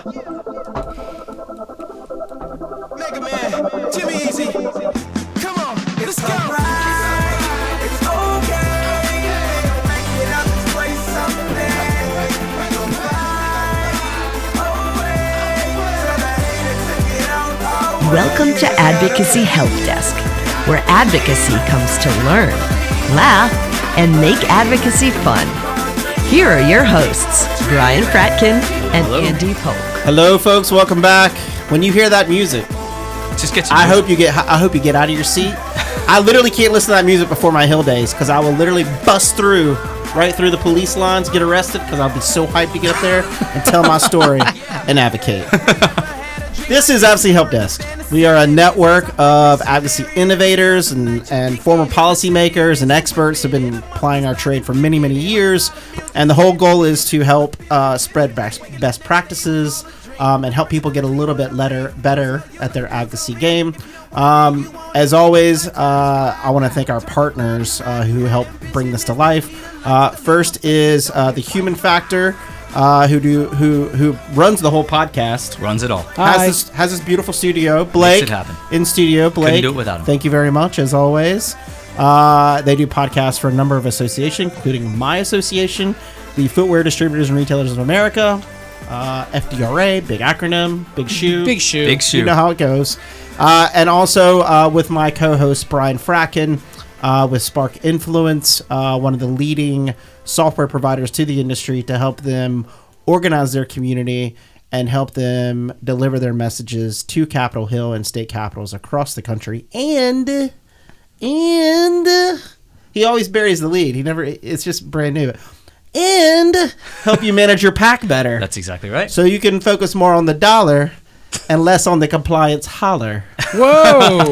Mega Man, Jimmy Easy. Come on, let's go. It's okay. Make it up this place someday. Welcome to Advocacy Help Desk, where advocacy comes to learn, laugh, and make advocacy fun. Here are your hosts, Brian Fratkin and Andy Polk. Hello, folks. Welcome back. When you hear that music, just get. I hope you get out of your seat. I literally can't listen to that music before my hill days because I will literally bust right through the police lines, get arrested because I'll be so hyped to get up there and tell my story and advocate. This is Advocacy Help Desk. We are a network of advocacy innovators and former policymakers and experts who have been applying our trade for many, many years. And the whole goal is to help spread best practices and help people get a little bit better at their advocacy game. As always, I want to thank our partners who help bring this to life. First is the Human Factor. Who runs the whole podcast? Runs it all. Has this beautiful studio. Blake, makes it happen. In studio. Blake, couldn't do it without him. Thank you very much, as always. They do podcasts for a number of associations, including my association, the Footwear Distributors and Retailers of America, FDRA, big acronym, big shoe. Big shoe. Big shoe. You know how it goes. And also with my co-host Brian Fratkin with Spark Influence, one of the leading software providers to the industry to help them organize their community and help them deliver their messages to Capitol Hill and state capitals across the country. And he always buries the lead. It's just brand new. And help you manage your PAC better. That's exactly right. So you can focus more on the dollar and less on the compliance holler. Whoa!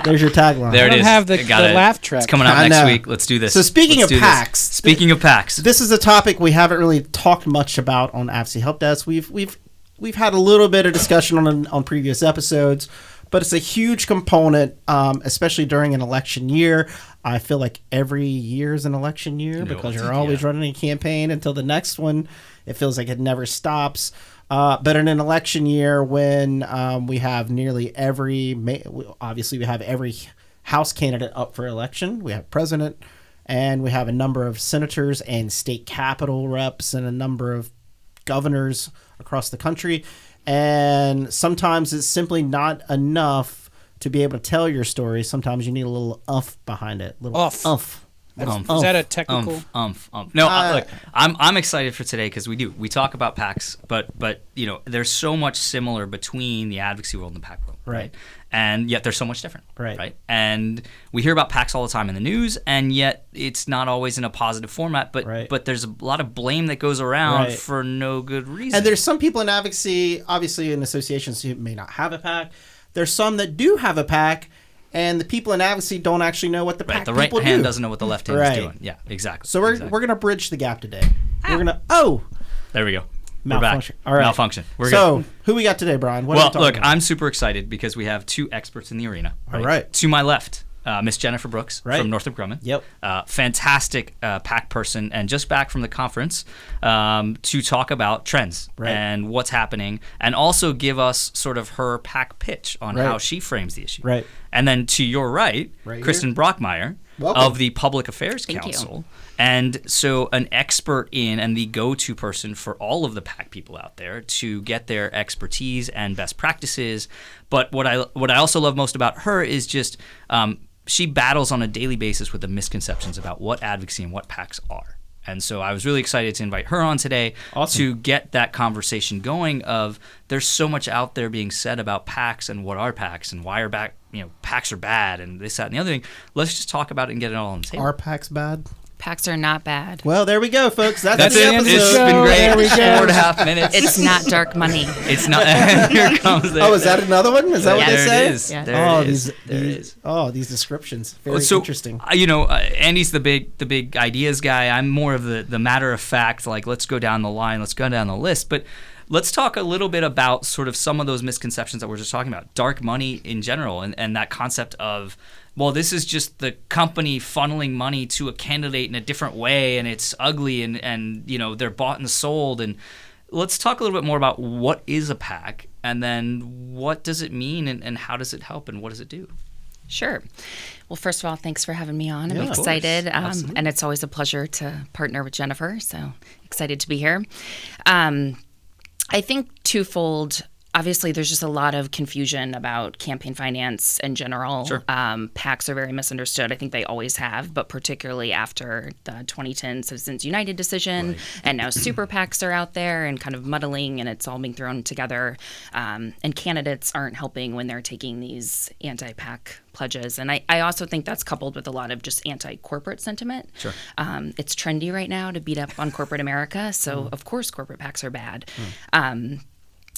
There's your tagline. There it is. I don't have the laugh track. It's coming out next week. Let's do this. So speaking of PACs. Speaking of PACs. This is a topic we haven't really talked much about on Advocacy Help Desk. We've had a little bit of discussion on previous episodes, but it's a huge component, especially during an election year. I feel like every year is an election year because you're always running a campaign until the next one. It feels like it never stops. But in an election year when we have nearly obviously we have every House candidate up for election. We have president, and we have a number of senators and state capital reps and a number of governors across the country. And sometimes it's simply not enough to be able to tell your story. Sometimes you need a little behind it. Is that a technical? No, look, I'm excited for today because we talk about PACs, but there's so much similar between the advocacy world and the PAC world, right? And yet they're so much different, right? And we hear about PACs all the time in the news, and yet it's not always in a positive format. But there's a lot of blame that goes around for no good reason. And there's some people in advocacy, obviously in associations, who may not have a PAC. There's some that do have a PAC. And the people in advocacy don't actually know what the PAC people do. The right hand doesn't know what the left hand is doing. Yeah, exactly. So we're going to bridge the gap today. We're going to... There we go. Malfunction. We're back. All right. Malfunction. We're good. good. Who we got today, Brian? I'm super excited because we have two experts in the arena. All right. To my left, Miss Jennifer Brooks from Northrop Grumman. Yep. Fantastic PAC person, and just back from the conference to talk about trends and what's happening, and also give us sort of her PAC pitch on how she frames the issue. Right. And then to your right Kristin Brackemyre of the Public Affairs Council. And so an expert in and the go-to person for all of the PAC people out there to get their expertise and best practices. But what I also love most about her is just she battles on a daily basis with the misconceptions about what advocacy and what PACs are. And so I was really excited to invite her on today to get that conversation going of there's so much out there being said about PACs and what are PACs and why are PACs are bad and this, that, and the other thing. Let's just talk about it and get it all on the table. Are PACs bad? PACs are not bad. Well, there we go, folks. That's it. the episode. It's been great. 4.5 minutes. It's not dark money. It's not. Here comes the. Oh, is that another one? Is that what they say? It is. Yeah. There it is. These descriptions. Very interesting. Andy's the big ideas guy. I'm more of the matter of fact. Like, let's go down the line. Let's go down the list. But let's talk a little bit about sort of some of those misconceptions that we're just talking about. Dark money in general, and that concept of, well, this is just the company funneling money to a candidate in a different way, and it's ugly, and they're bought and sold. And let's talk a little bit more about what is a PAC, and then what does it mean, and how does it help, and what does it do? Sure. Well, first of all, thanks for having me on. I'm of excited. course. And it's always a pleasure to partner with Jennifer. So excited to be here. I think twofold. Obviously, there's just a lot of confusion about campaign finance in general. Sure. PACs are very misunderstood. I think they always have, but particularly after the 2010 Citizens United decision. Right. And now super PACs are out there and kind of muddling, and it's all being thrown together. And candidates aren't helping when they're taking these anti-PAC pledges. And I also think that's coupled with a lot of just anti-corporate sentiment. Sure. It's trendy right now to beat up on corporate America. So, of course, corporate PACs are bad.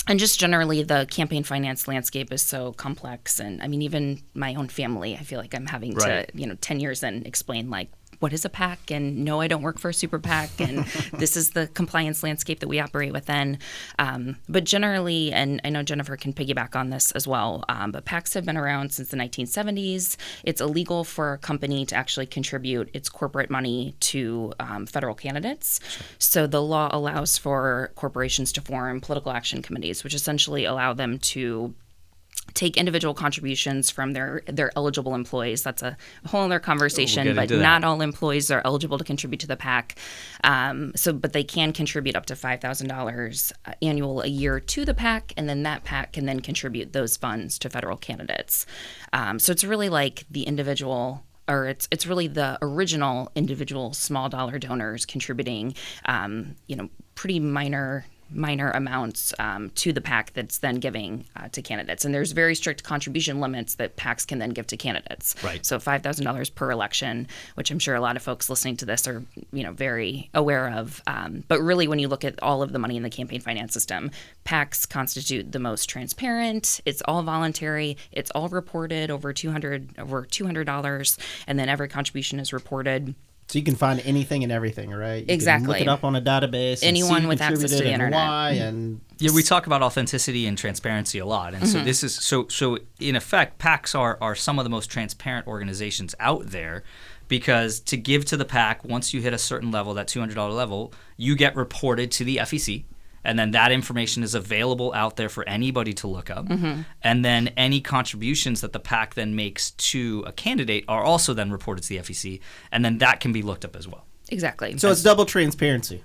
And just generally, the campaign finance landscape is so complex. And I mean, even my own family, I feel like I'm having to, 10 years in, explain like, what is a PAC? And no, I don't work for a super PAC. And this is the compliance landscape that we operate within. But generally, and I know Jennifer can piggyback on this as well, but PACs have been around since the 1970s. It's illegal for a company to actually contribute its corporate money to federal candidates. Sure. So the law allows for corporations to form political action committees, which essentially allow them to take individual contributions from their eligible employees. That's a whole other conversation, but not all employees are eligible to contribute to the PAC. But they can contribute up to $5,000 annual a year to the PAC, and then that PAC can then contribute those funds to federal candidates. So it's really like the individual, or it's really the original individual small dollar donors contributing, pretty minor amounts to the PAC that's then giving to candidates. And there's very strict contribution limits that PACs can then give to candidates. Right. So $5,000 per election, which I'm sure a lot of folks listening to this are, very aware of. But really, when you look at all of the money in the campaign finance system, PACs constitute the most transparent. It's all voluntary. It's all reported over $200, and then every contribution is reported. So you can find anything and everything, right? You Exactly. can look it up on a database. Anyone with access to the internet. Why, and Yeah, we talk about authenticity and transparency a lot, and so this is so in effect, PACs are some of the most transparent organizations out there, because to give to the PAC, once you hit a certain level, that $200 level, you get reported to the FEC. And then that information is available out there for anybody to look up. And then any contributions that the PAC then makes to a candidate are also then reported to the FEC. And then that can be looked up as well. Exactly. so it's double transparency.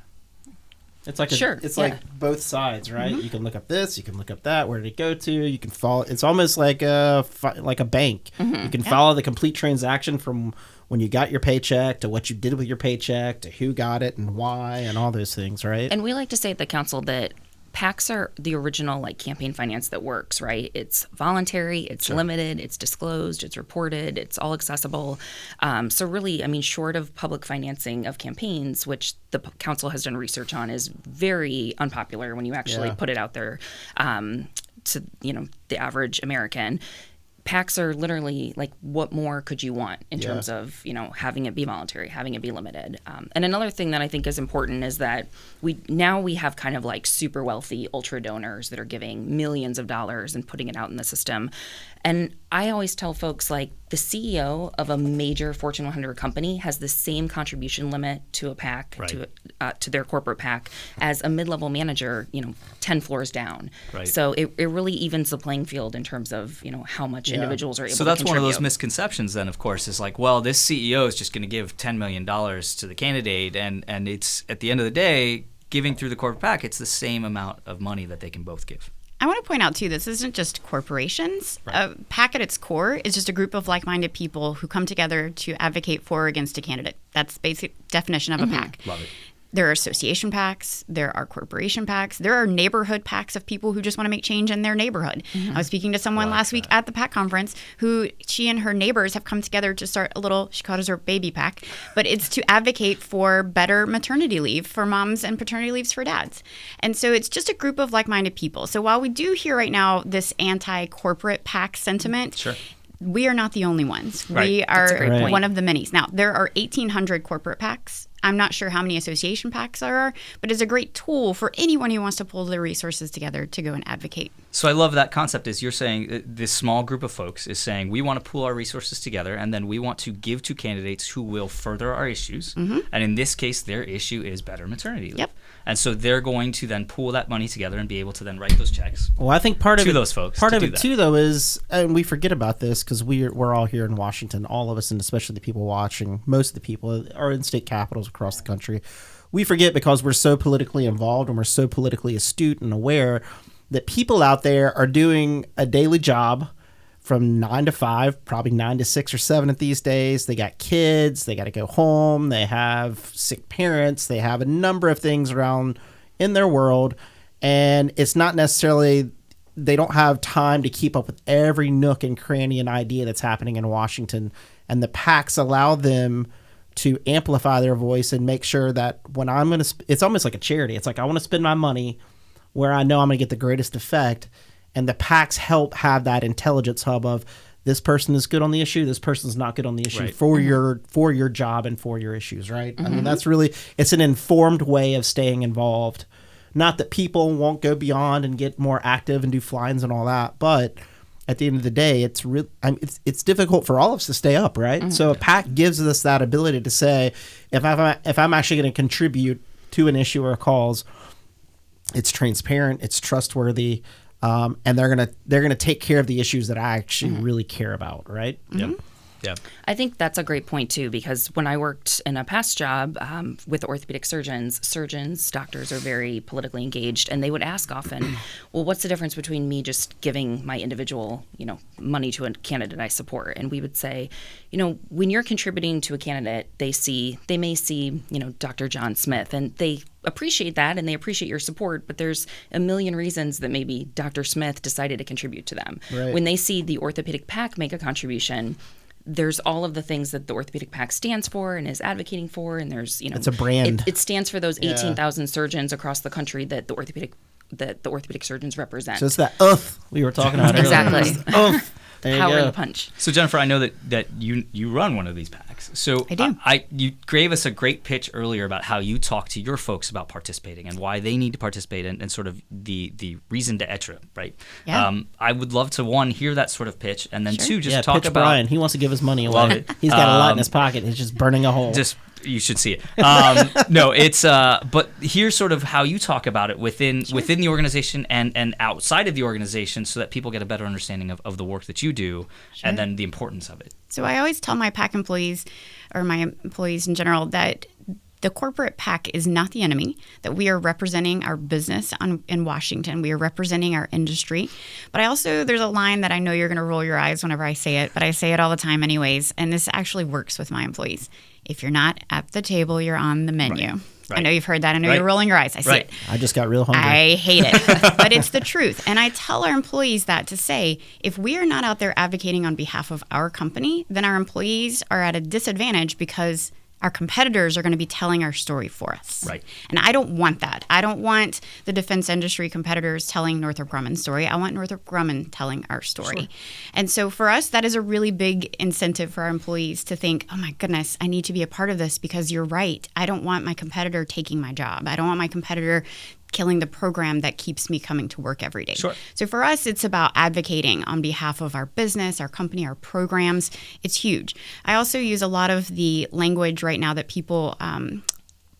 It's like Sure, it's yeah. like both sides, right? You can look up this, you can look up that. Where did it go to? You can follow. It's almost like a bank. You can follow the complete transaction from when you got your paycheck to what you did with your paycheck to who got it and why and all those things, right? And we like to say at the council that PACs are the original campaign finance that works, right? It's voluntary, it's limited, it's disclosed, it's reported, it's all accessible. So really, short of public financing of campaigns, which the council has done research on, is very unpopular when you actually put it out there to the average American. PACs are literally what more could you want in terms of, having it be voluntary, having it be limited. And another thing that I think is important is that we have kind of super wealthy ultra donors that are giving millions of dollars and putting it out in the system. And I always tell folks the CEO of a major Fortune 100 company has the same contribution limit to a PAC, to their corporate PAC, as a mid-level manager, 10 floors down. Right. So it really evens the playing field in terms of, how much individuals are able to contribute. So that's one of those misconceptions then, of course, is this CEO is just going to give $10 million to the candidate, and it's, at the end of the day, giving through the corporate PAC, it's the same amount of money that they can both give. I want to point out, too, this isn't just corporations. Right. PAC at its core is just a group of like-minded people who come together to advocate for or against a candidate. That's the basic definition of a PAC. Love it. There are association PACs. There are corporation PACs. There are neighborhood PACs of people who just want to make change in their neighborhood. I was speaking to someone last week at the PAC conference who she and her neighbors have come together to start a little, she called it her baby PAC, but it's to advocate for better maternity leave for moms and paternity leaves for dads. And so it's just a group of like-minded people. So while we do hear right now this anti-corporate PAC sentiment, we are not the only ones. Right. We are point. one of the minis. Now, there are 1,800 corporate PACs. I'm not sure how many association PACs there are, but it's a great tool for anyone who wants to pull their resources together to go and advocate. So I love that concept. Is you're saying this small group of folks is saying we want to pool our resources together, and then we want to give to candidates who will further our issues. And in this case, their issue is better maternity leave. Yep. And so they're going to then pool that money together and be able to then write those checks. Well, I think part of those folks. Part of it too, though, is, and we forget about this because we're all here in Washington, all of us, and especially the people watching. Most of the people are in state capitals across the country. We forget because we're so politically involved and we're so politically astute and aware that people out there are doing a daily job from 9 to 5, probably 9 to 6 or 7 at these days. They got kids, they got to go home, they have sick parents, they have a number of things around in their world, and it's not necessarily, they don't have time to keep up with every nook and cranny and idea that's happening in Washington, and the PACs allow them to amplify their voice and make sure that when I'm going to, it's almost like a charity. It's like, I want to spend my money where I know I'm going to get the greatest effect. And the PACs help have that intelligence hub of this person is good on the issue, this person's not good on the issue for your job and for your issues, right? I mean, that's really, it's an informed way of staying involved. Not that people won't go beyond and get more active and do fly-ins and all that, but at the end of the day, it's difficult for all of us to stay up, right? So a PAC gives us that ability to say, if I'm actually going to contribute to an issue or a cause, it's transparent, it's trustworthy, and they're gonna take care of the issues that I actually really care about, right? Yep. Yeah. I think that's a great point too, because when I worked in a past job with orthopedic surgeons, doctors are very politically engaged, and they would ask often, well, what's the difference between me just giving my individual, money to a candidate I support? And we would say, when you're contributing to a candidate, they may see, Dr. John Smith, and they appreciate that and they appreciate your support, but there's a million reasons that maybe Dr. Smith decided to contribute to them. Right. When they see the orthopedic PAC make a contribution, there's all of the things that the orthopedic PAC stands for and is advocating for, and there's it's a brand. It stands for those 18,000 surgeons across the country that the orthopedic surgeons represent. So it's that we were talking about exactly. earlier. There you Power go. in the punch. So Jennifer, I know that you run one of these PACs. So I do. You gave us a great pitch earlier about how you talk to your folks about participating and why they need to participate and sort of the reason to etc. Right? Yeah. I would love to hear that sort of pitch, and then two, just Yeah, talk pitch about Brian. He wants to give his money Love away. it. He's got a lot in his pocket. He's just burning a hole. You should see it. No, it's but here's sort of how you talk about it within the organization and outside of the organization, so that people get a better understanding of the work that you do and then the importance of it. So I always tell my PAC employees, or my employees in general, that the corporate PAC is not the enemy, that we are representing our business in Washington. We are representing our industry. But there's a line that I know you're going to roll your eyes whenever I say it, but I say it all the time anyways, and this actually works with my employees. If you're not at the table, you're on the menu. Right. I know you've heard that. I know you're rolling your eyes. I see it. I just got real hungry. I hate it, but it's the truth. And I tell our employees that to say, if we are not out there advocating on behalf of our company, then our employees are at a disadvantage because our competitors are going to be telling our story for us. Right. And I don't want that. I don't want the defense industry competitors telling Northrop Grumman's story. I want Northrop Grumman telling our story. Sure. And so for us, that is a really big incentive for our employees to think, oh my goodness, I need to be a part of this because you're right. I don't want my competitor taking my job. I don't want my competitor killing the program that keeps me coming to work every day. Sure. So for us, it's about advocating on behalf of our business, our company, our programs. It's huge. I also use a lot of the language right now that people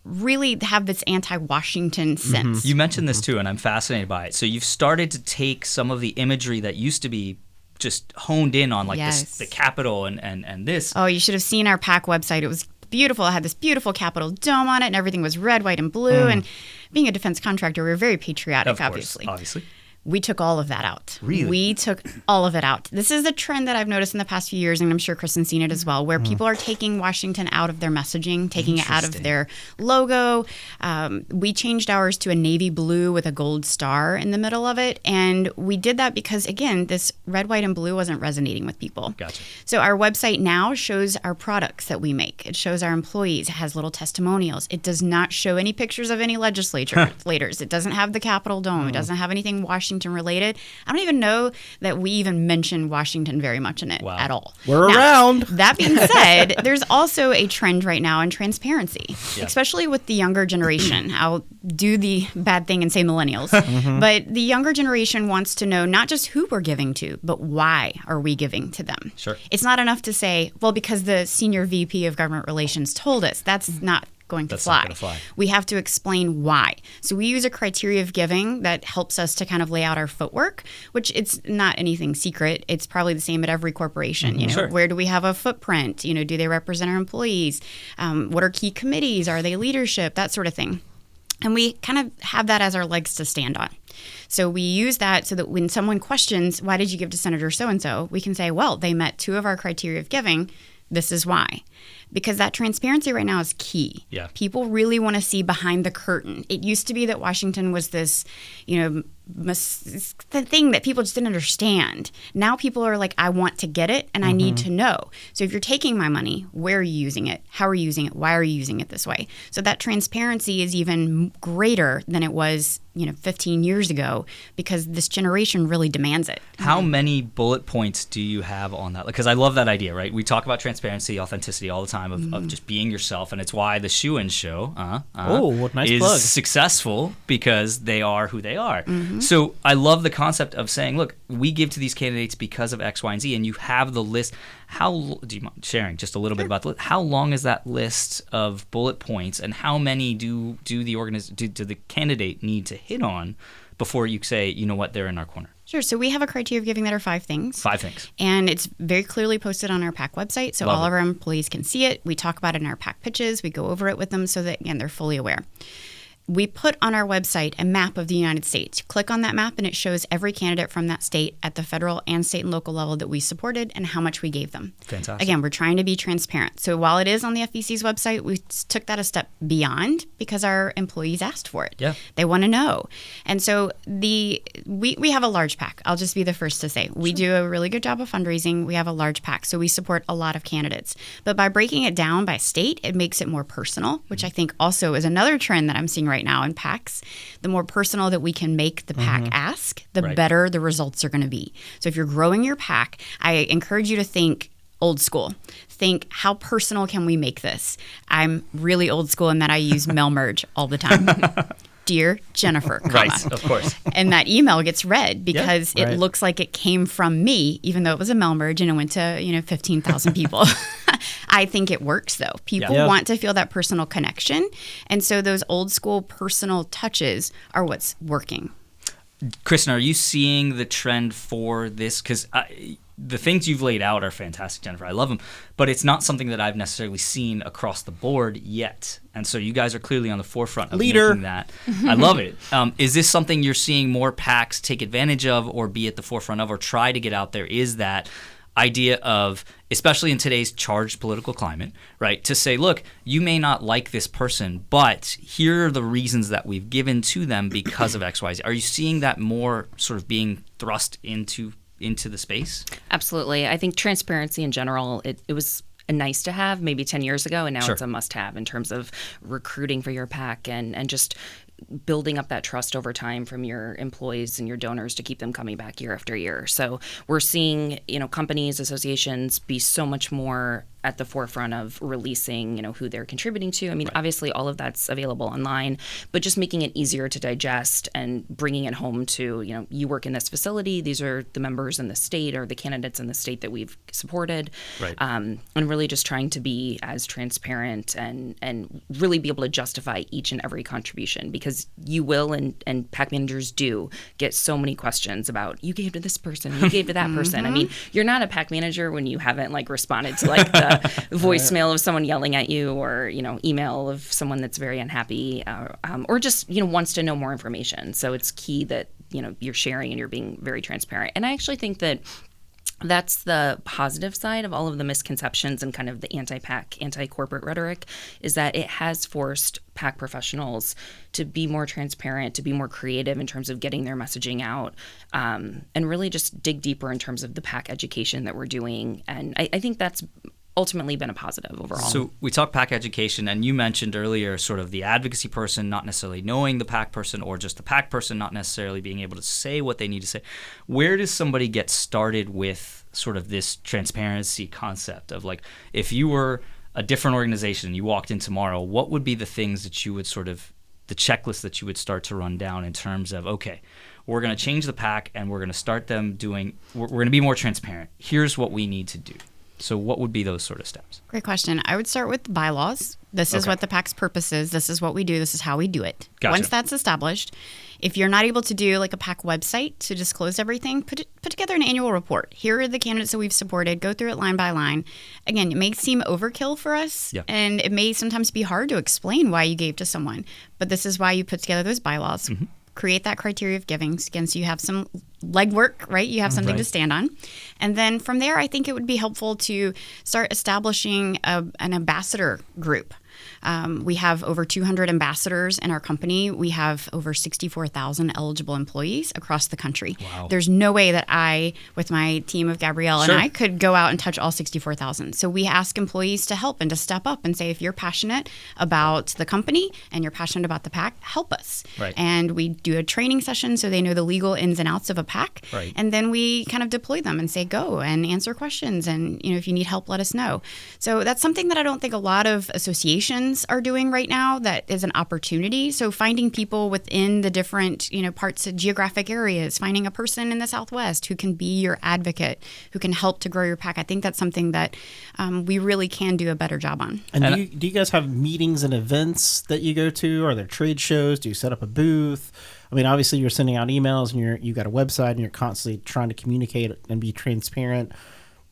really have this anti-Washington sense. You mentioned this too, and I'm fascinated by it. So you've started to take some of the imagery that used to be just honed in on the Capitol and this. Oh, you should have seen our PAC website. It was beautiful. It had this beautiful Capitol dome on it, and everything was red, white, and blue. And being a defense contractor, we were very patriotic, Of course, obviously. We took all of that out. Really? We took all of it out. This is a trend that I've noticed in the past few years, and I'm sure Kristin's seen it as well, where people are taking Washington out of their messaging, taking it out of their logo. We changed ours to a navy blue with a gold star in the middle of it, and we did that because, again, this red, white, and blue wasn't resonating with people. Gotcha. So our website now shows our products that we make. It shows our employees. It has little testimonials. It does not show any pictures of any legislators. It doesn't have the Capitol dome. It doesn't have anything Washington related. I don't even know that we even mention Washington very much in it at all. We're around. That being said, there's also a trend right now in transparency, especially with the younger generation. I'll do the bad thing and say millennials, but the younger generation wants to know not just who we're giving to, but why are we giving to them? Sure. It's not enough to say, well, because the senior VP of Government Relations told us. That's not going to That's fly. not gonna fly. We have to explain why. So we use a criteria of giving that helps us to kind of lay out our footwork, which it's not anything secret. It's probably the same at every corporation. You know, Sure. where do we have a footprint? You know, do they represent our employees? What are key committees? Are they leadership? That sort of thing. And we kind of have that as our legs to stand on. So we use that so that when someone questions, why did you give to Senator so-and-so? We can say, well, they met 2 of our criteria of giving. This is why. Because that transparency right now is key. Yeah. People really want to see behind the curtain. It used to be that Washington was this, you know, the thing that people just didn't understand. Now people are like, I want to get it and I need to know. So if you're taking my money, where are you using it? How are you using it? Why are you using it this way? So that transparency is even greater than it was, you know, 15 years ago, because this generation really demands it. How many bullet points do you have on that? Because I love that idea, right? We talk about transparency, authenticity all the time of just being yourself, and it's why the Shoe-In Show what nice is plug. successful, because they are who they are. So I love the concept of saying, look, we give to these candidates because of X, Y, and Z, and you have the list. How do you mind sharing just a little bit about the list? How long is that list of bullet points, and how many do the candidate need to hit on before you say, you know what, they're in our corner? Sure. So we have a criteria of giving that are 5 things. 5 things. And it's very clearly posted on our PAC website, so Love all it. of our employees can see it. We talk about it in our PAC pitches. We go over it with them so that, again, they're fully aware. We put on our website a map of the United States. Click on that map and it shows every candidate from that state at the federal and state and local level that we supported and how much we gave them. Fantastic. Again, we're trying to be transparent. So while it is on the FEC's website, we took that a step beyond because our employees asked for it. Yeah. They want to know. And so we have a large PAC. I'll just be the first to say. We do a really good job of fundraising. We have a large PAC, so we support a lot of candidates. But by breaking it down by state, it makes it more personal, which I think also is another trend that I'm seeing right now in PACs. The more personal that we can make the PAC ask, the Right. better the results are going to be. So if you're growing your PAC, I encourage you to think old school. Think, how personal can we make this? I'm really old school in that I use mail merge all the time. Dear Jennifer, comma. Right, of course. And that email gets read because right. it looks like it came from me, even though it was a mail merge and it went to 15,000 people. I think it works though. People Yeah. want to feel that personal connection, and so those old school personal touches are what's working. Kristin, are you seeing the trend for this? Because the things you've laid out are fantastic, Jennifer. I love them. But it's not something that I've necessarily seen across the board yet. And so you guys are clearly on the forefront of making that. I love it. Is this something you're seeing more PACs take advantage of or be at the forefront of or try to get out there? Is that idea of, especially in today's charged political climate, right, to say, look, you may not like this person, but here are the reasons that we've given to them because of X, Y, Z. Are you seeing that more sort of being thrust into the space? Absolutely. I think transparency in general, it was a nice to have maybe 10 years ago, and now Sure. it's a must have in terms of recruiting for your PAC and just building up that trust over time from your employees and your donors to keep them coming back year after year. So we're seeing, companies, associations be so much more at the forefront of releasing, who they're contributing to. I mean, obviously all of that's available online, but just making it easier to digest and bringing it home to, you work in this facility, these are the members in the state or the candidates in the state that we've supported. Right. And really just trying to be as transparent and really be able to justify each and every contribution, because you will and PAC managers do get so many questions about, you gave to this person, you gave to that person. I mean, you're not a PAC manager when you haven't responded to the voicemail of someone yelling at you, or email of someone that's very unhappy, or just wants to know more information. So it's key that you're sharing and you're being very transparent. And I actually think that that's the positive side of all of the misconceptions and kind of the anti-PAC, anti-corporate rhetoric, is that it has forced PAC professionals to be more transparent, to be more creative in terms of getting their messaging out, and really just dig deeper in terms of the PAC education that we're doing. And I think that's ultimately been a positive overall. So we talked PAC education, and you mentioned earlier sort of the advocacy person not necessarily knowing the PAC person, or just the PAC person not necessarily being able to say what they need to say. Where does somebody get started with sort of this transparency concept of if you were a different organization and you walked in tomorrow, what would be the things that you would sort of, the checklist that you would start to run down in terms of, okay, we're going to change the PAC and we're going to start them doing, we're going to be more transparent. Here's what we need to do. So what would be those sort of steps? Great question. I would start with bylaws. This is what the PAC's purpose is. This is what we do. This is how we do it. Gotcha. Once that's established, if you're not able to do like a PAC website to disclose everything, put together an annual report. Here are the candidates that we've supported. Go through it line by line. Again, it may seem overkill for us, and it may sometimes be hard to explain why you gave to someone. But this is why you put together those bylaws. Create that criteria of giving, again, so you have some legwork, right? You have something to stand on. And then from there, I think it would be helpful to start establishing an ambassador group. We have over 200 ambassadors in our company. We have over 64,000 eligible employees across the country. Wow. There's no way that I, with my team of Gabrielle and I, could go out and touch all 64,000. So we ask employees to help and to step up and say, if you're passionate about the company and you're passionate about the PAC, help us. Right. And we do a training session so they know the legal ins and outs of a PAC. Right. And then we kind of deploy them and say, go and answer questions. And, if you need help, let us know. So that's something that I don't think a lot of associations are doing right now. That is an opportunity. So finding people within the different, parts of geographic areas, finding a person in the Southwest who can be your advocate, who can help to grow your PAC. I think that's something that we really can do a better job on. And do you guys have meetings and events that you go to? Are there trade shows? Do you set up a booth? I mean, obviously you're sending out emails and you got a website and you're constantly trying to communicate and be transparent.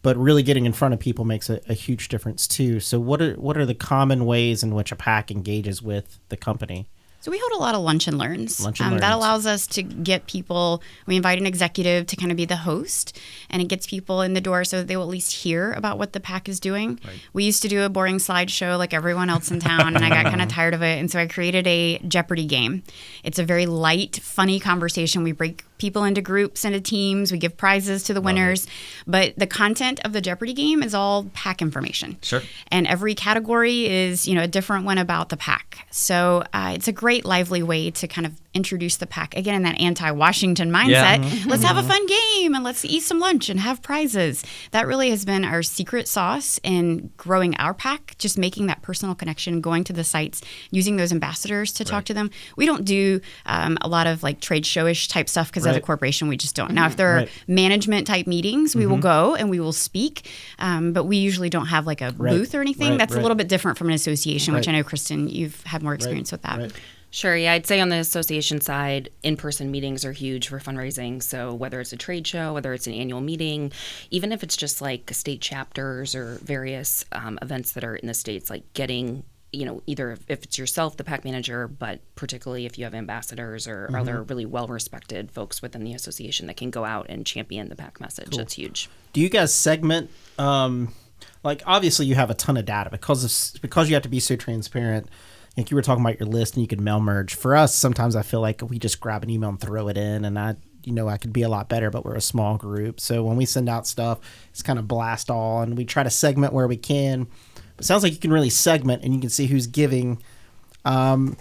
But really getting in front of people makes a huge difference too. So what are the common ways in which a PAC engages with the company? So we hold a lot of lunch and learns. That allows us to get people, we invite an executive to kind of be the host, and it gets people in the door so that they will at least hear about what the PAC is doing. Right. We used to do a boring slideshow like everyone else in town, and I got kind of tired of it. And so I created a Jeopardy game. It's a very light, funny conversation. We break people into groups, into teams. We give prizes to the winners. But the content of the Jeopardy game is all PAC information. Sure. And every category is, a different one about the PAC. So it's a great lively way to kind of introduce the PAC again in that anti-Washington mindset. Let's have a fun game and let's eat some lunch and have prizes. That really has been our secret sauce in growing our PAC, just making that personal connection, going to the sites, using those ambassadors to talk to them. We don't do a lot of like trade showish type stuff because as a corporation we just don't. Now if there are management type meetings, we will go and we will speak, but we usually don't have like a booth or anything. That's a little bit different from an association, which I know, Kristin, you've had more experience with that. Sure, yeah. I'd say on the association side, in-person meetings are huge for fundraising. So whether it's a trade show, whether it's an annual meeting, even if it's just like state chapters or various events that are in the states, like getting, either if it's yourself, the PAC manager, but particularly if you have ambassadors or other really well-respected folks within the association that can go out and champion the PAC message. Cool. That's huge. Do you guys segment, like obviously you have a ton of data because you have to be so transparent. Like you were talking about your list and you could mail merge. For us, sometimes I feel like we just grab an email and throw it in, and I could be a lot better, but we're a small group. So when we send out stuff, it's kind of blast all, and we try to segment where we can. But it sounds like you can really segment and you can see who's giving. Do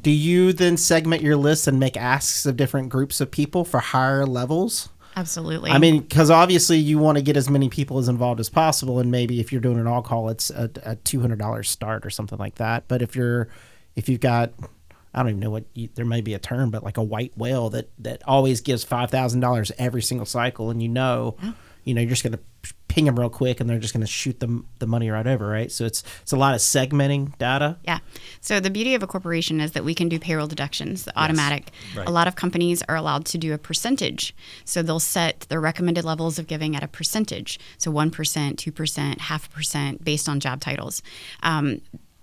you then segment your list and make asks of different groups of people for higher levels? Absolutely. I mean, because obviously you want to get as many people as involved as possible, and maybe if you're doing an all call, it's a $200 start or something like that. But if you've got, I don't even know there may be a term, but like a white whale that always gives $5,000 every single cycle, and you're just going to ping them real quick, and they're just going to shoot the money right over, right? So it's a lot of segmenting data. Yeah. So the beauty of a corporation is that we can do payroll deductions, automatic. Right. A lot of companies are allowed to do a percentage. So they'll set their recommended levels of giving at a percentage. So 1%, 2%, 0.5% based on job titles.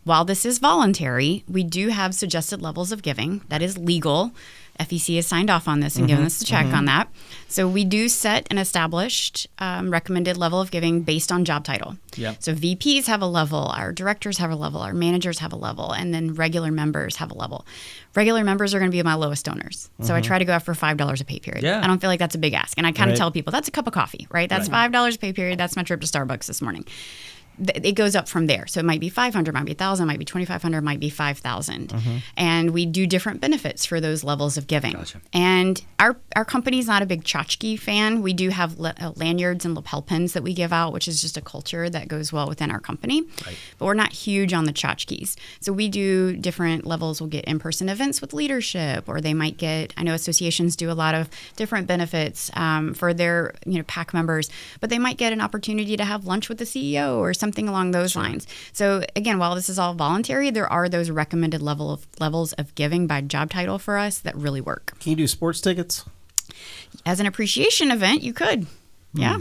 While this is voluntary, we do have suggested levels of giving. That is legal. FEC has signed off on this and given us a check on that. So we do set an established recommended level of giving based on job title. Yep. So VPs have a level, our directors have a level, our managers have a level, and then regular members have a level. Regular members are going to be my lowest donors. So I try to go after $5 a pay period. Yeah. I don't feel like that's a big ask. And I kind of tell people that's a cup of coffee, right? That's $5 a pay period. That's my trip to Starbucks this morning. it goes up from there. So it might be 500, might be 1,000, might be 2,500, might be 5,000. And we do different benefits for those levels of giving. Gotcha. And our company's not a big tchotchke fan. We do have lanyards and lapel pins that we give out, which is just a culture that goes well within our company. Right. But we're not huge on the tchotchkes. So we do different levels. We'll get in-person events with leadership, or they might get, I know associations do a lot of different benefits for their PAC members, but they might get an opportunity to have lunch with the CEO or something along those lines. So again, while this is all voluntary, there are those recommended levels of giving by job title for us that really work. Can you do sports tickets? As an appreciation event, you could. Yeah.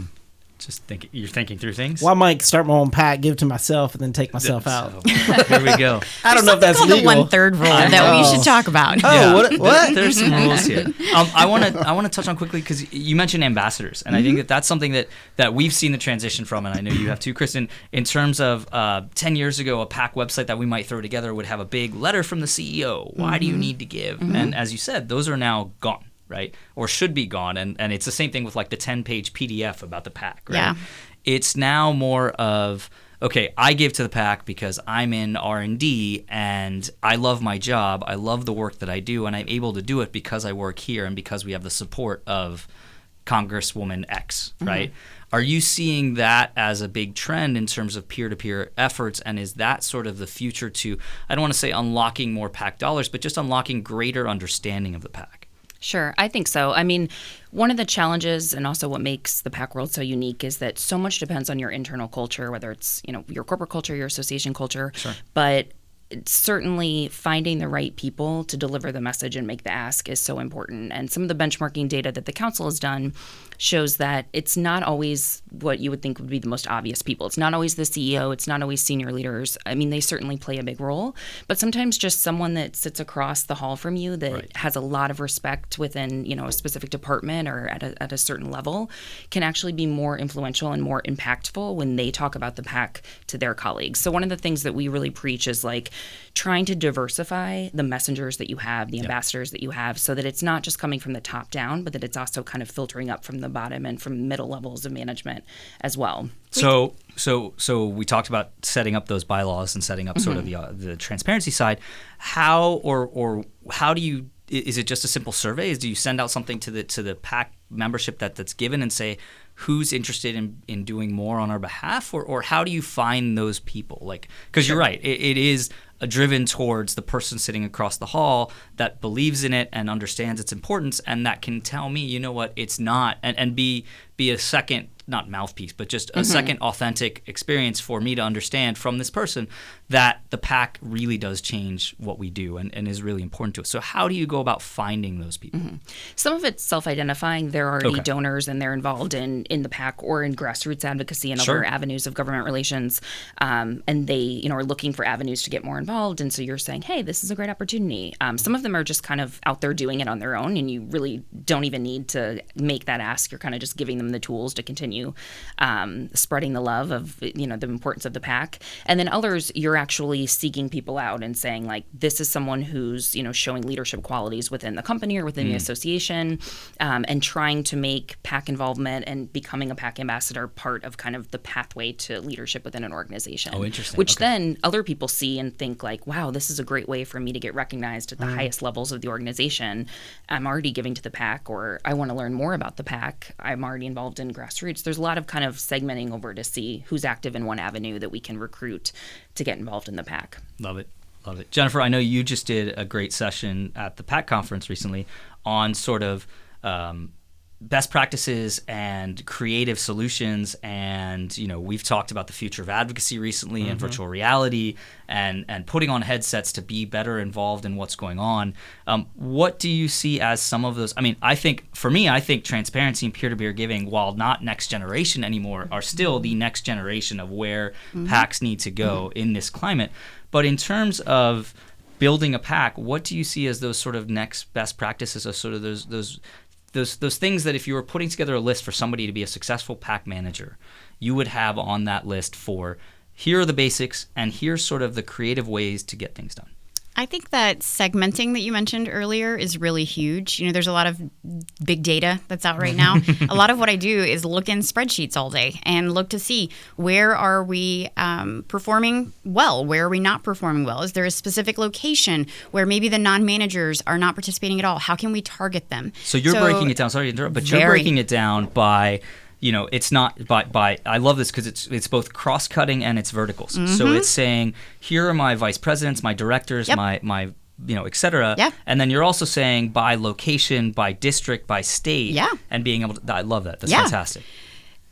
Just you're thinking through things. Well, I might start my own PAC, give it to myself, and then take myself out. Here we go. I don't know if that's legal. The 1/3 rule that we should talk about. Oh, what? There's some rules here. I want to touch on quickly because you mentioned ambassadors, and I think that's something that we've seen the transition from, and I know you have too, Kristin. In terms of 10 years ago, a PAC website that we might throw together would have a big letter from the CEO. Why do you need to give? And as you said, those are now gone. Right? Or should be gone. And it's the same thing with like the 10-page PDF about the PAC, right? Yeah. It's now more of, okay, I give to the PAC because I'm in R&D and I love my job. I love the work that I do, and I'm able to do it because I work here and because we have the support of Congresswoman X, right? Are you seeing that as a big trend in terms of peer-to-peer efforts, and is that sort of the future to, I don't want to say unlocking more PAC dollars, but just unlocking greater understanding of the PAC? Sure, I think so. I mean, one of the challenges and also what makes the PAC world so unique is that so much depends on your internal culture, whether it's, your corporate culture, your association culture. Sure. But certainly finding the right people to deliver the message and make the ask is so important. And some of the benchmarking data that the council has done shows that it's not always what you would think would be the most obvious people. It's not always the CEO. It's not always senior leaders. I mean, they certainly play a big role, but sometimes just someone that sits across the hall from you that has a lot of respect within, a specific department or at a certain level can actually be more influential and more impactful when they talk about the PAC to their colleagues. So one of the things that we really preach is like trying to diversify the messengers that you have, the ambassadors that you have, so that it's not just coming from the top down, but that it's also kind of filtering up from the bottom and from middle levels of management as well. So we talked about setting up those bylaws and setting up sort of the transparency side. How do you? Is it just a simple survey? Do you send out something to the PAC membership that's given and say who's interested in doing more on our behalf, or how do you find those people? Like, because you're right, it is driven towards the person sitting across the hall that believes in it and understands its importance, and that can tell me, you know what, it's not, and be a second, not mouthpiece, but just a second authentic experience for me to understand from this person that the PAC really does change what we do and is really important to us. So how do you go about finding those people? Some of it's self-identifying. They're already donors and they're involved in the PAC or in grassroots advocacy and other avenues of government relations. And they are looking for avenues to get more involved. And so you're saying, hey, this is a great opportunity. Some of them are just kind of out there doing it on their own, and you really don't even need to make that ask. You're kind of just giving them the tools to continue spreading the love of the importance of the PAC. And then others, you're actually seeking people out and saying, like, this is someone who's showing leadership qualities within the company or within the association, and trying to make PAC involvement and becoming a PAC ambassador part of kind of the pathway to leadership within an organization. Oh, interesting. Which then other people see and think like, wow, this is a great way for me to get recognized at the highest levels of the organization. I'm already giving to the PAC, or I want to learn more about the PAC. I'm already involved in grassroots. There's a lot of kind of segmenting over to see who's active in one avenue that we can recruit to get involved in the PAC. Love it. Love it. Jennifer, I know you just did a great session at the PAC conference recently on sort of best practices and creative solutions, and we've talked about the future of advocacy recently and virtual reality and putting on headsets to be better involved in what's going on. What do you see as some of those? I mean, I think transparency and peer-to-peer giving, while not next generation anymore, are still the next generation of where PACs need to go in this climate. But in terms of building a PAC, what do you see as those sort of next best practices, or sort of those things that if you were putting together a list for somebody to be a successful PAC manager, you would have on that list for, here are the basics and here's sort of the creative ways to get things done? I think that segmenting that you mentioned earlier is really huge. There's a lot of big data that's out right now. A lot of what I do is look in spreadsheets all day and look to see where are we performing well, where are we not performing well? Is there a specific location where maybe the non-managers are not participating at all? How can we target them? So you're breaking it down. Sorry to interrupt, but you're breaking it down by it's not by I love this because it's both cross-cutting and it's verticals. So it's saying, here are my vice presidents, my directors, my et cetera. Yeah. And then you're also saying by location, by district, by state. Yeah. And being able to, I love that. That's fantastic.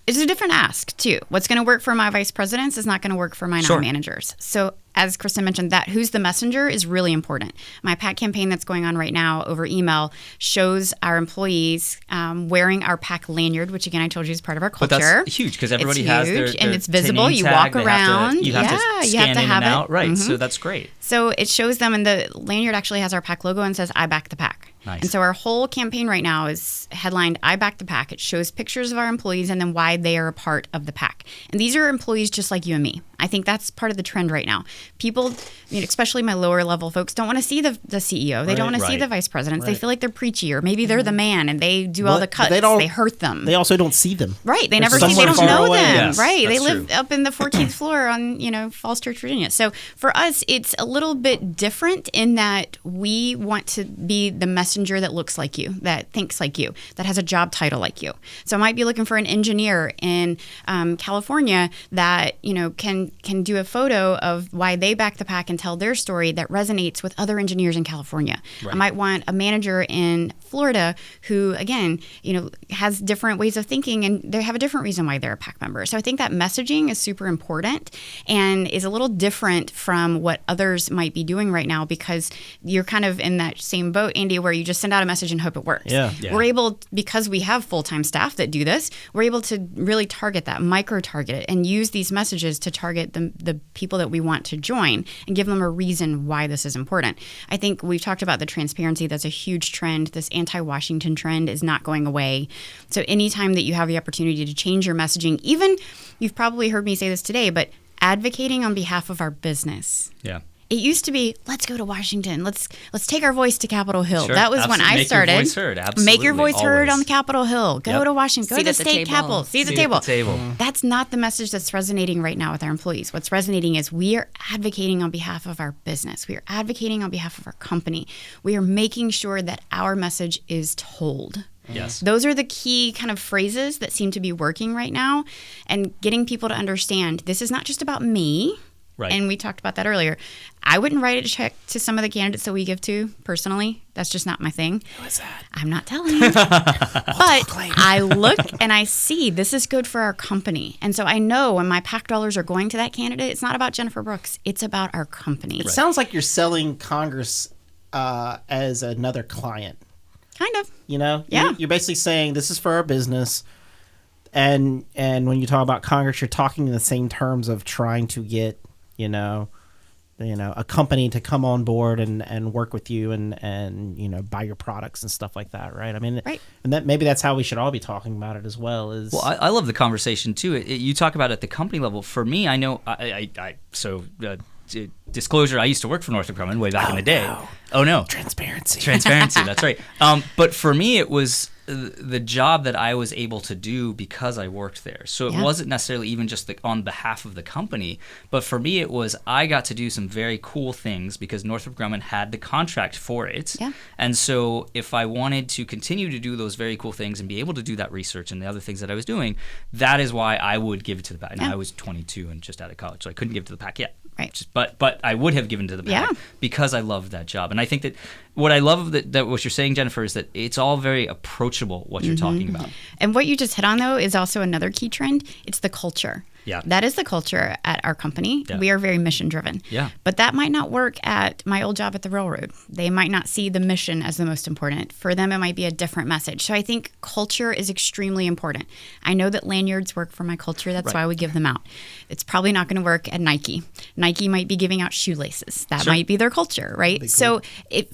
It's a different ask, too. What's going to work for my vice presidents is not going to work for my non-managers. So as Kristin mentioned, that who's the messenger is really important. My PAC campaign that's going on right now over email shows our employees wearing our PAC lanyard, which again I told you is part of our culture. But that's huge because everybody has their and it's visible. name You tag. walk around. You have to scan in and out. Right. Mm-hmm. So that's great. So it shows them, and the lanyard actually has our PAC logo and says "I back the PAC." Nice. And so our whole campaign right now is headlined "I back the PAC." It shows pictures of our employees and then why they are a part of the PAC. And these are employees just like you and me. I think that's part of the trend right now. People, especially my lower level folks, don't want to see the CEO. They don't want to see the vice presidents. They feel like they're preachy, or maybe they're the man and they do all the cuts. They hurt them. They also don't see them. Right. They never somewhere see. They don't far know away. them. Yes, right. They that's live true. up in the 14th floor on Falls Church, Virginia. So for us, it's a little bit different in that we want to be the messenger that looks like you, that thinks like you, that has a job title like you. So I might be looking for an engineer in California that can do a photo of why they back the PAC and tell their story that resonates with other engineers in California. Right. I might want a manager in Florida who, again, has different ways of thinking and they have a different reason why they're a PAC member. So I think that messaging is super important and is a little different from what others might be doing right now because you're kind of in that same boat, Andy, where you just send out a message and hope it works. Yeah. We're able, because we have full-time staff that do this, we're able to really target that, micro-target it, and use these messages to target the people that we want to join and give them a reason why this is important. I think we've talked about the transparency. That's a huge trend. This anti-Washington trend is not going away. So anytime that you have the opportunity to change your messaging, even you've probably heard me say this today, but advocating on behalf of our business. Yeah. It used to be, let's go to Washington. Let's take our voice to Capitol Hill. Sure, that was when I started. Make your voice heard. Absolutely. Make your voice heard always. on Capitol Hill. Go to Washington. Go to the state capitol. Seat at the table. That's not the message that's resonating right now with our employees. What's resonating is we are advocating on behalf of our business. We are advocating on behalf of our company. We are making sure that our message is told. Yes. Those are the key kind of phrases that seem to be working right now and getting people to understand this is not just about me. Right. And we talked about that earlier. I wouldn't write a check to some of the candidates that we give to personally. That's just not my thing. What's that? I'm not telling you. But I look and I see this is good for our company. And so I know when my PAC dollars are going to that candidate, it's not about Jennifer Brooks. It's about our company. It sounds like you're selling Congress as another client. Kind of. Yeah. You're basically saying this is for our business. And when you talk about Congress, you're talking in the same terms of trying to get a company to come on board and work with you and buy your products and stuff like that, right? I mean, right. And that maybe that's how we should all be talking about it as well. Well, I love the conversation too. You talk about it at the company level. For me, I know disclosure, I used to work for Northrop Grumman way back in the day. No. Oh no, transparency. That's right. But for me, it was the job that I was able to do because I worked there. So it wasn't necessarily even just on behalf of the company, but for me it was I got to do some very cool things because Northrop Grumman had the contract for it. Yeah. And so if I wanted to continue to do those very cool things and be able to do that research and the other things that I was doing, that is why I would give it to the PAC. Now, I was 22 and just out of college, so I couldn't give it to the PAC yet. Right. But I would have given to the PAC because I loved that job. And I think that what I love that what you're saying, Jennifer, is that it's all very approachable what you're talking about. And what you just hit on, though, is also another key trend. It's the culture. Yeah. That is the culture at our company. Yeah. We are very mission driven. Yeah. But that might not work at my old job at the railroad. They might not see the mission as the most important. For them, it might be a different message. So I think culture is extremely important. I know that lanyards work for my culture. That's why we give them out. It's probably not going to work at Nike. Nike might be giving out shoelaces. That might be their culture, right? Cool. So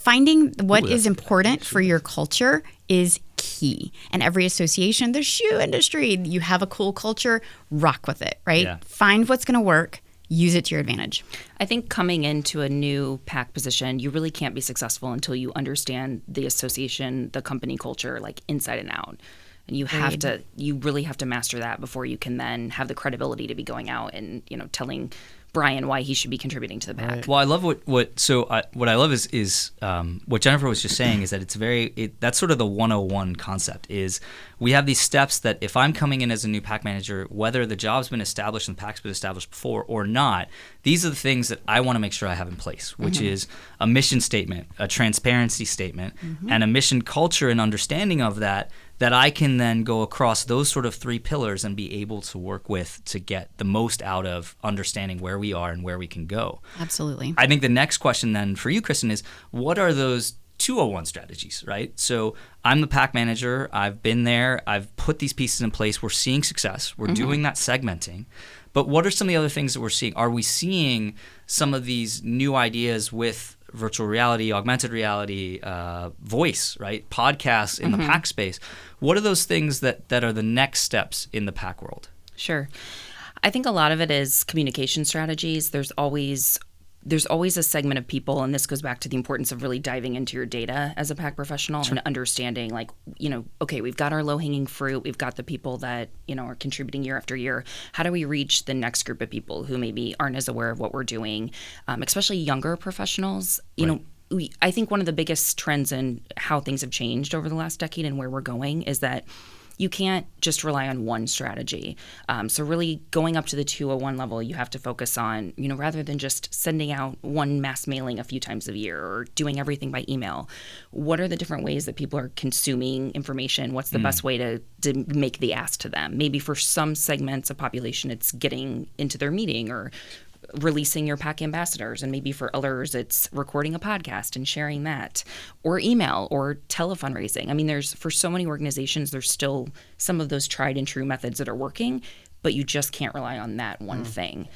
finding what is important for your culture is key. And every association, the shoe industry, you have a cool culture, rock with it, right? Yeah. Find what's going to work, use it to your advantage. I think coming into a new PAC position, you really can't be successful until you understand the association, the company culture, like inside and out. And you really have to master that before you can then have the credibility to be going out and, telling Brian why he should be contributing to the PAC. Right. Well, I love what I love is what Jennifer was just saying is that that's sort of the 101 concept is we have these steps that if I'm coming in as a new PAC manager, whether the job's been established and the PAC's been established before or not, these are the things that I want to make sure I have in place, which is a mission statement, a transparency statement, and a mission culture and understanding of that I can then go across those sort of 3 pillars and be able to work with to get the most out of understanding where we are and where we can go. Absolutely. I think the next question then for you, Kristin, is what are those 201 strategies, right? So I'm the PAC manager. I've been there. I've put these pieces in place. We're seeing success. We're doing that segmenting. But what are some of the other things that we're seeing? Are we seeing some of these new ideas with virtual reality, augmented reality, voice, right? Podcasts in the PAC space. What are those things that are the next steps in the PAC world? Sure. I think a lot of it is communication strategies. There's always a segment of people, and this goes back to the importance of really diving into your data as a PAC professional and understanding, okay, we've got our low-hanging fruit. We've got the people that, are contributing year after year. How do we reach the next group of people who maybe aren't as aware of what we're doing, especially younger professionals? I think one of the biggest trends in how things have changed over the last decade and where we're going is that you can't just rely on one strategy. So really going up to the 201 level, you have to focus on, rather than just sending out one mass mailing a few times a year or doing everything by email, what are the different ways that people are consuming information? What's the best way to make the ask to them? Maybe for some segments of population, it's getting into their meeting or releasing your PAC ambassadors, and maybe for others it's recording a podcast and sharing that, or email or telefundraising. I mean, for so many organizations, there's still some of those tried and true methods that are working, but you just can't rely on that one thing.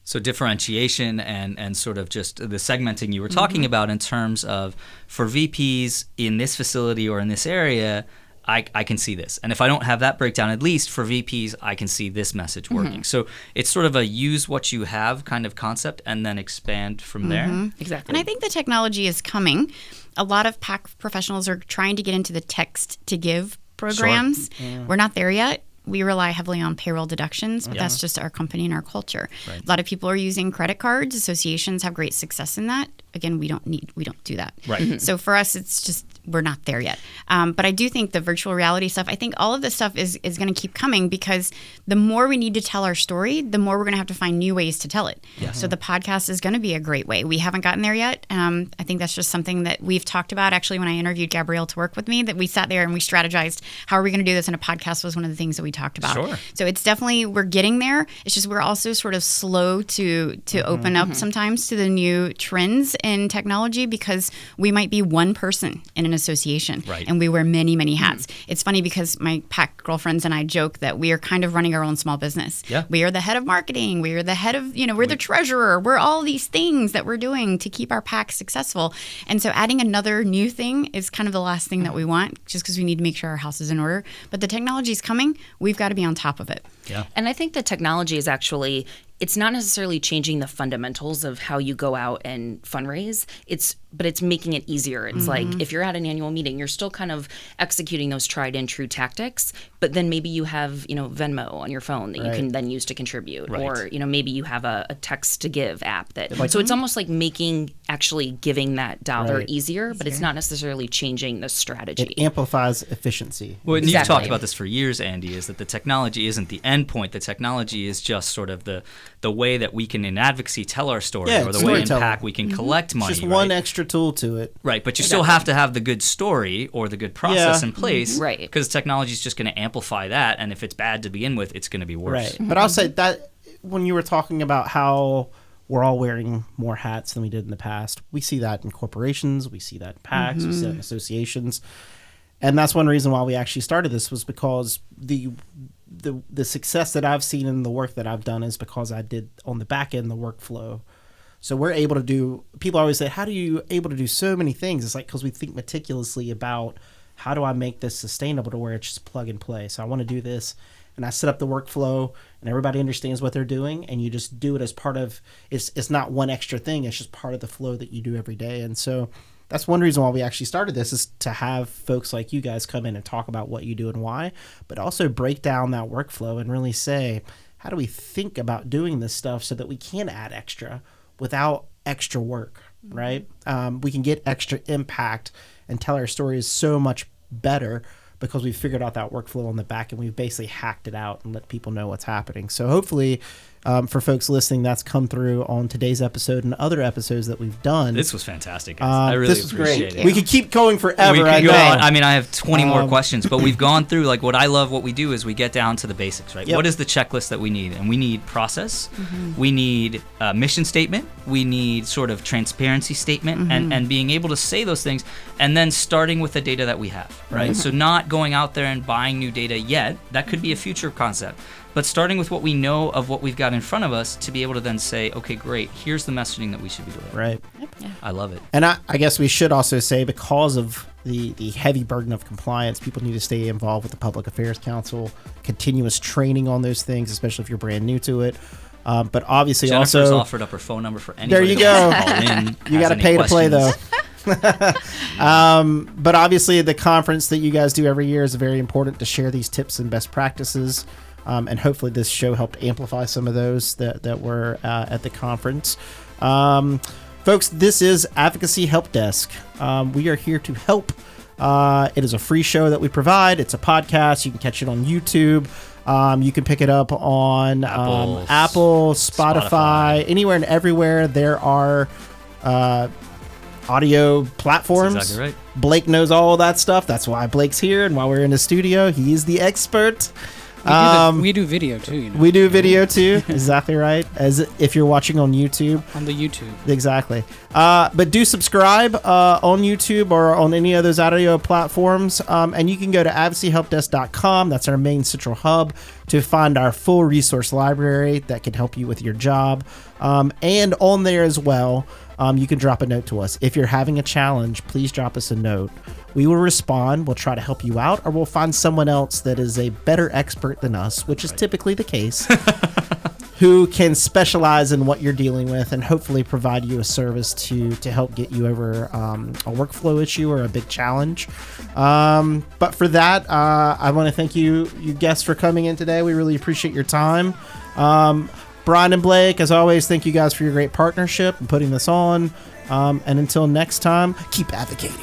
So differentiation and sort of just the segmenting you were talking about in terms of for VPs in this facility or in this area, I can see this. And if I don't have that breakdown, at least for VPs, I can see this message working. So it's sort of a use what you have kind of concept and then expand from there. Exactly. And I think the technology is coming. A lot of PAC professionals are trying to get into the text to give programs. Sure. We're not there yet. We rely heavily on payroll deductions, but that's just our company and our culture. Right. A lot of people are using credit cards. Associations have great success in that. Again, we don't do that. Right. So for us, it's just we're not there yet. But I do think the virtual reality stuff, I think all of this stuff is going to keep coming because the more we need to tell our story, the more we're going to have to find new ways to tell it. Yes. So the podcast is going to be a great way. We haven't gotten there yet. I think that's just something that we've talked about. Actually, when I interviewed Gabrielle to work with me, that we sat there and we strategized, how are we going to do this? And a podcast was one of the things that we talked about. Sure. So it's definitely, we're getting there. It's just we're also sort of slow to open up sometimes to the new trends in technology because we might be one person in an association. Right. And we wear many, many hats. It's funny because my PAC girlfriends and I joke that we are kind of running our own small business. Yeah. We are the head of marketing. We are the head of, we're the treasurer. We're all these things that we're doing to keep our PAC successful. And so adding another new thing is kind of the last thing that we want just because we need to make sure our house is in order. But the technology is coming. We've got to be on top of it. Yeah. And I think the technology is actually, it's not necessarily changing the fundamentals of how you go out and fundraise. But it's making it easier. It's like if you're at an annual meeting, you're still kind of executing those tried and true tactics, but then maybe you have, Venmo on your phone that you can then use to contribute. Right. Or, maybe you have a text to give app that, so it's almost like making actually giving that dollar easier, but it's not necessarily changing the strategy. It amplifies efficiency. Well, and you've talked about this for years, Andy, is that the technology isn't the end point. The technology is just sort of the way that we can in advocacy tell our story, or the way in PAC we can collect money. Just one extra tool to it. Right, but you still have to have the good story or the good process in place. Right. Because technology is just going to amplify that, and if it's bad to begin with, it's going to be worse. Right. But I'll say that when you were talking about how we're all wearing more hats than we did in the past, we see that in corporations, we see that in PACs, we see that in associations. And that's one reason why we actually started this was because the success that I've seen in the work that I've done is because I did on the back end the workflow. So we're able to do, people always say, how do you able to do so many things? It's like, because we think meticulously about how do I make this sustainable to where it's just plug and play. So I want to do this. and I set up the workflow, and everybody understands what they're doing, and you just do it as part of, it's not one extra thing, it's just part of the flow that you do every day. And so that's one reason why we actually started this, is to have folks like you guys come in and talk about what you do and why, but also break down that workflow and really say, how do we think about doing this stuff so that we can add extra without extra work, right? We can get extra impact and tell our stories so much better because we've figured out that workflow on the back, and we've basically hacked it out and let people know what's happening. So hopefully for folks listening, that's come through on today's episode and other episodes that we've done. This was fantastic, guys. I really this was appreciate great. it. We could keep going forever. We I could know. go on. I mean, I have 20 more questions, but we've gone through, like, what I love, what we do is we get down to the basics, right? Yep. What is the checklist that we need? And we need process. We need a mission statement. We need sort of transparency statement and being able to say those things, and then starting with the data that we have, right? So not going out there and buying new data yet. That could be a future concept. But starting with what we know of what we've got in front of us to be able to then say, okay, great, here's the messaging that we should be doing. Right. I love it. And I guess we should also say, because of the heavy burden of compliance, people need to stay involved with the Public Affairs Council, continuous training on those things, especially if you're brand new to it. But obviously Jennifer's also offered up her phone number for anybody. There you that go. wants to call in, you has got to any pay to play, though. questions. But obviously the conference that you guys do every year is very important to share these tips and best practices. And hopefully this show helped amplify some of those that were at the conference. Folks, this is Advocacy Help Desk. We are here to help. It is a free show that we provide. It's a podcast. You can catch it on YouTube. You can pick it up on Apple, Spotify, anywhere and everywhere there are audio platforms. That's exactly right. Blake knows all of that stuff. That's why Blake's here and why we're in the studio. He is the expert. We do video too. You know? We do video too. Exactly right. As if you're watching on YouTube. On the YouTube. Exactly. But do subscribe on YouTube or on any of those audio platforms. And you can go to advocacyhelpdesk.com. That's our main central hub to find our full resource library that can help you with your job. And on there as well, you can drop a note to us. If you're having a challenge, please drop us a note. We will respond. We'll try to help you out, or we'll find someone else that is a better expert than us, which is typically the case, who can specialize in what you're dealing with and hopefully provide you a service to help get you over a workflow issue or a big challenge. But for that, I want to thank you guests for coming in today. We really appreciate your time. Brian and Blake, as always, thank you guys for your great partnership and putting this on. And until next time, keep advocating.